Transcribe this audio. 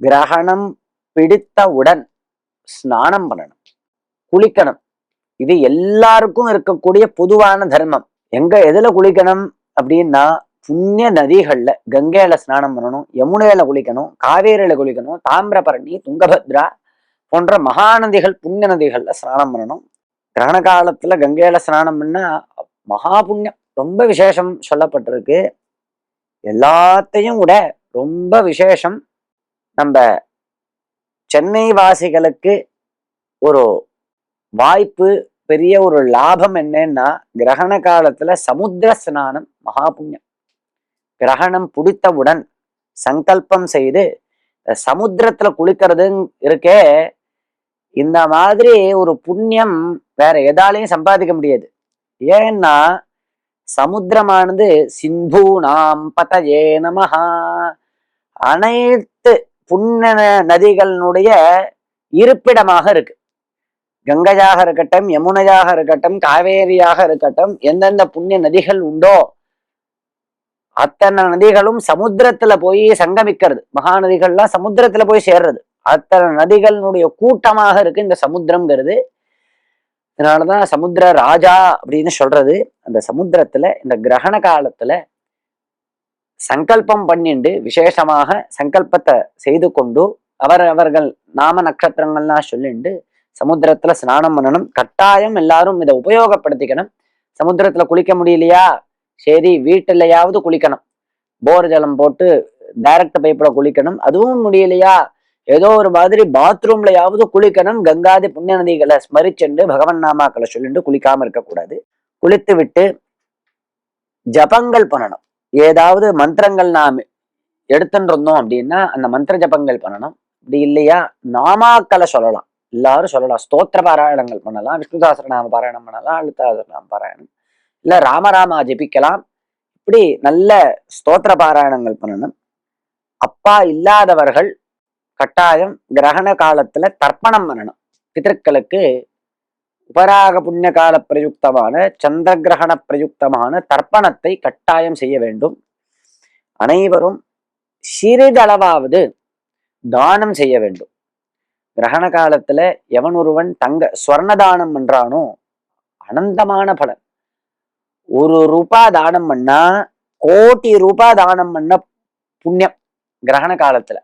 கிரகணம் பிடித்தவுடன் ஸ்நானம் பண்ணணும், குளிக்கணும். இது எல்லாருக்கும் இருக்கக்கூடிய பொதுவான தர்மம். எதுல குளிக்கணும் அப்படின்னா, புண்ணிய நதிகள்ல கங்கையில ஸ்நானம் பண்ணணும், யமுனையில குளிக்கணும், காவேரியில குளிக்கணும், தாமிரபரணி, துங்கபத்ரா போன்ற மகாநதிகள் புண்ணிய நதிகள்ல ஸ்நானம் பண்ணணும். கிரகண காலத்துல கங்கையில ஸ்நானம் பண்ணா மகா புண்ணியம், ரொம்ப விசேஷம் சொல்லப்பட்டிருக்கு. எல்லாத்தையும் விட ரொம்ப விசேஷம், நம்ம சென்னை வாசிகளுக்கு ஒரு வாய்ப்பு, பெரிய ஒரு லாபம் என்னன்னா, கிரகண காலத்துல சமுத்திர ஸ்நானம் மகா புண்ணியம். கிரகணம் பிடித்தவுடன் சங்கல்பம் செய்து சமுத்திரத்துல குளிக்கிறது இருக்கே, இந்த மாதிரி ஒரு புண்ணியம் வேற எதாலையும் சம்பாதிக்க முடியாது. ஏன்னா சமுத்திரமானது சிந்து நாம் பதயே நமஹா, அனைத்து புண்ணிய நதிகளினுடைய இருப்பிடமாக இருக்கு. கங்கையாக இருக்கட்டும், யமுனையாக இருக்கட்டும், காவேரியாக இருக்கட்டும், எந்தெந்த புண்ணிய நதிகள் உண்டோ அத்தனை நதிகளும் சமுத்திரத்துல போய் சங்கமிக்கிறது. மகாநதிகள்லாம் சமுத்திரத்துல போய் சேர்றது. அத்தனை நதிகளினுடைய கூட்டமாக இருக்கு இந்த சமுத்திரம்ங்கிறது. அதனாலதான் சமுத்திர ராஜா அப்படின்னு சொல்றது. அந்த சமுத்திரத்துல இந்த கிரகண காலத்துல சங்கல்பம் பண்ணிண்டு விசேஷமாக சங்கல்பத்தை செய்து கொண்டு அவர்கள் நாம நட்சத்திரங்கள்லாம் சொல்லிண்டு சமுத்திரத்துல ஸ்நானம் பண்ணணும். கட்டாயம் எல்லாரும் இதை உபயோகப்படுத்திக்கணும். சமுத்திரத்துல குளிக்க முடியலையா, சரி வீட்டுலயாவது குளிக்கணும். போர் ஜலம் போட்டு டைரக்ட் பைப்ல குளிக்கணும். அதுவும் முடியலையா, ஏதோ ஒரு மாதிரி பாத்ரூம்லயாவது குளிக்கணும். கங்காதி புண்ணிய நதிகளை ஸ்மரிச்சுண்டு பகவன் நாமாக்களை சொல்லிட்டு குளிக்காம இருக்கக்கூடாது. குளித்து விட்டு ஜபங்கள் பண்ணணும். ஏதாவது மந்திரங்கள் நாம் எடுத்துட்டு இருந்தோம் அப்படின்னா அந்த மந்திர ஜபங்கள் பண்ணணும். அப்படி இல்லையா நாமாக்களை சொல்லலாம், எல்லாரும் சொல்லலாம். ஸ்தோத்திர பாராயணங்கள் பண்ணலாம், விஷ்ணு சஹஸ்ரநாம பாராயணம் பண்ணலாம், லலிதா சஹஸ்ரநாம பாராயணம், இல்ல ராமராமா ஜபிக்கலாம். இப்படி நல்ல ஸ்தோத்திர பாராயணங்கள் பண்ணணும். அப்பா இல்லாதவர்கள் கட்டாயம் கிரகண காலத்துல தர்ப்பணம் பண்ணணும். பிதர்களுக்கு உபராக புண்ணிய கால பிரயுக்தமான சந்திர கிரகண பிரயுக்தமான தர்ப்பணத்தை கட்டாயம் செய்ய வேண்டும். அனைவரும் சிறிதளவாவது தானம் செய்ய வேண்டும். கிரகண காலத்துல எவன் ஒருவன் ஸ்வர்ண தானம் பண்றானோ அனந்தமான பலன். 1 ரூபாய் தானம் பண்ணா கோடி ரூபாய் தானம் பண்ண புண்ணியம் கிரகண காலத்துல.